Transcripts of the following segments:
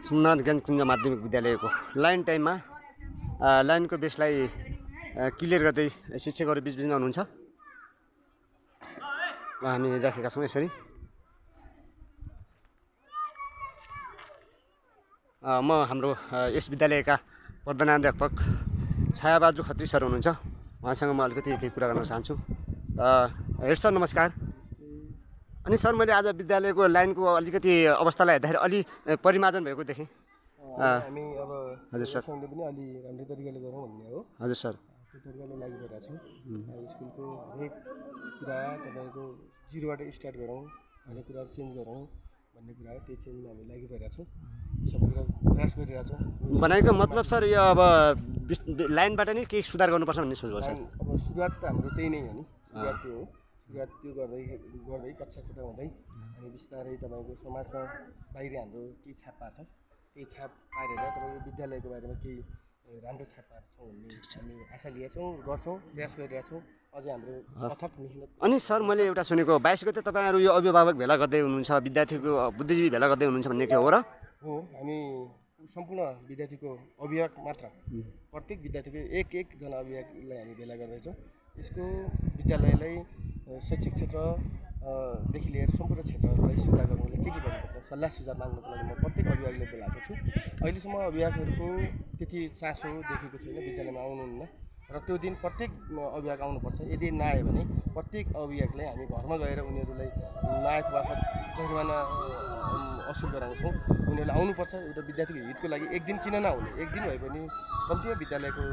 सोमनाथ ज्ञानकुञ्ज माध्यमिक विद्यालयको लाइन टाइममा लाइनको बेसलाई क्लियर गर्दै शिक्षकहरू बिचबिचमा हुनुहुन्छ र हामी राखेका छौँ यसरी। म हाम्रो यस विद्यालयका प्रधानाध्यापक छायाबाजु खत्री सर हुनुहुन्छ, उहाँसँग म अलिकति केही कुरा गर्न चाहन्छु। हेड सर नमस्कार। अनि सर मैले आज विद्यालयको लाइनको अलिकति अवस्थालाई हेर्दाखेरि अलि परिमार्जन भएको देखेँ। हामी अब हजुर सर सँगले पनि अलि राम्रो तरिकाले गरौँ भन्ने हो। हजुर सर त्यो तरिकाले लागिरहेका छौँ। स्कुलको हरेक कुरा तपाईँको जिरोबाट स्टार्ट गरौँ, हरेक कुरा चेन्ज गरौँ भन्ने कुरा हो। त्यही चेन्जमा हामी लागिरहेका छौँ, सबै कुरा प्रयास गरिरहेका छौँ। बनाएको मतलब सर यो अब लाइनबाट नै केही सुधार गर्नुपर्छ भन्ने सोच हो सर। अब सुरुवात त हाम्रो त्यही नै हो नि, सुरुवात त्यो हो। सुरुवात त्यो गर्दै गर्दै कक्षा छोटा हुँदै हामी बिस्तारै तपाईँको समाजमा बाहिर हाम्रो केही छाप पार्छौँ। केही छाप पारेर तपाईँको विद्यालयको बारेमा केही राम्रो छाप पार्छौँ भन्ने हामी आशा लिएका छौँ, गर्छौँ, प्रयास गरिरहेका छौँ। अझै हाम्रो अथक मेहनत। अनि सर मैले एउटा सुनेको 22 गते तपाईँहरू यो अभिभावक भेला गर्दै हुनुहुन्छ, विद्यार्थीको बुद्धिजीवी भेला गर्दै हुनुहुन्छ भन्ने के हो र? हो, हामी सम्पूर्ण विद्यार्थीको अभिभावक मात्र, प्रत्येक विद्यार्थीको एकजना अभिभावकलाई हामी भेला गर्दैछौँ। यसको विद्यालयलाई शैक्षिक क्षेत्रदेखि लिएर सम्पूर्ण क्षेत्रहरूलाई सुधार गर्नुलाई के गर्नुपर्छ सल्लाह सुझाव माग्नको लागि म प्रत्येक अभिभावकले बोलाएको छु। अहिलेसम्म अभिभावकहरूको त्यति चासो देखेको छैन, विद्यालयमा आउनुहुन्न र त्यो दिन प्रत्येक अभिभावक आउनुपर्छ। यदि नआयो भने प्रत्येक अभिभावकलाई हामी घरमा गएर उनीहरूलाई नआएको बापत जरिवाना असुल गराउँछौँ। उनीहरूले आउनुपर्छ। एउटा विद्यार्थीको हितको लागि एक दिन किन नआउने, एक दिन भए पनि कम्तीमा विद्यालयको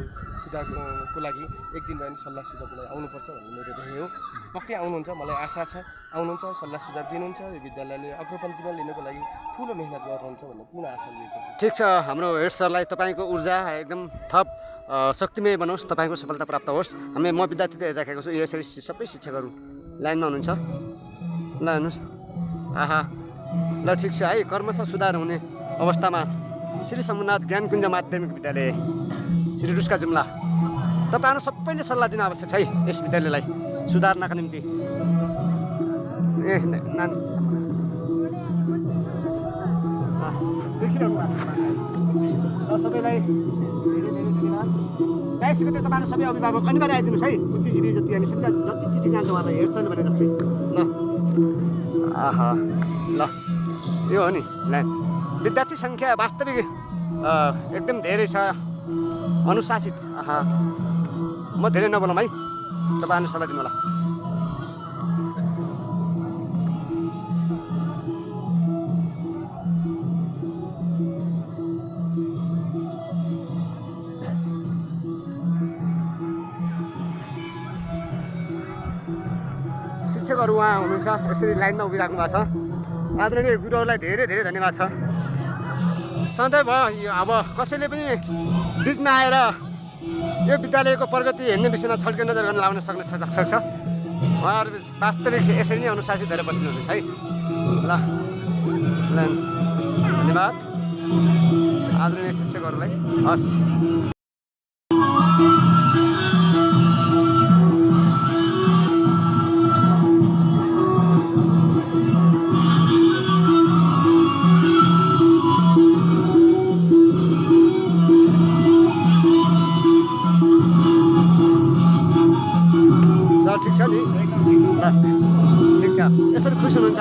सुधारको लागि एक दिन भए पनि सल्लाह सुझावको लागि आउनुपर्छ भन्ने मेरो ध्येय हो। पक्कै आउनुहुन्छ, मलाई आशा छ आउनुहुन्छ, सल्लाह सुझाव दिनुहुन्छ, यो विद्यालयले अग्रपन्थीमा लिनको लागि ठुलो मेहनत गर्नुहुन्छ भन्ने पूर्ण आशा लिएको छु। ठिक छ, हाम्रो हेड सरलाई तपाईँको ऊर्जा एकदम थप शक्तिमय बनोस्, तपाईँको सफलता प्राप्त होस्। म विद्यार्थी राखेको छु, यसरी सबै शिक्षकहरू लाइनमा हुनुहुन्छ। ल हेर्नुहोस्, आहा ल ठिक छ है। कर्मशः सुधार हुने अवस्थामा श्री सोमनाथ ज्ञानकुञ्ज माध्यमिक विद्यालय श्री रुस्का जुम्ला तपाईँहरू सबैले सल्लाह दिन आवश्यक छ है यस विद्यालयलाई सुधार्नका निम्ति। नानी देखिरहनु भएको छ सबैलाई धेरै धेरै धन्यवाद। 22 गते तपाईँहरू सबै अभिभावक अनिवार्य आइदिनुहोस् है। बुद्धिजीवी जति हामी सबै जति चिठी जान्छौँ उहाँलाई हेड सरले भने जस्तै। ल आहा ल यो हो नि लाइन। विद्यार्थी सङ्ख्या वास्तविक एकदम धेरै छ, अनुशासित। आहा म धेरै नबोलौँ है, तपाईँहरूले सल्लाह दिनु होला। शिक्षकहरू उहाँ हुनुहुन्छ, यसरी लाइनमा उभिराख्नु भएको छ। आदरणीय गुरुहरूलाई धेरै धेरै धन्यवाद छ। सधैँ भयो अब कसैले पनि बिचमा आएर यो विद्यालयको प्रगति हेर्ने विषयमा छड्के नजर गर्न लाउन सक्छ। उहाँहरू वास्तविक यसरी नै अनुशासित भएर बस्नुहुनेछ है। ल धन्यवाद आदरणीय शिक्षकहरूलाई। हस् ठिक छ नि, ठिक छ। यसरी खुसी हुनुहुन्छ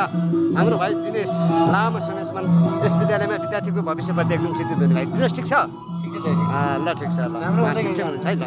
हाम्रो भाइ दिनेश लामो समयसम्म यस विद्यालयमा विद्यार्थीको भविष्यप्रति एकदम चिन्तित हुने भाइ दिनेश। ठिक छ, ल ठिक छ, ल शिक्षक हुनुहुन्छ है। ल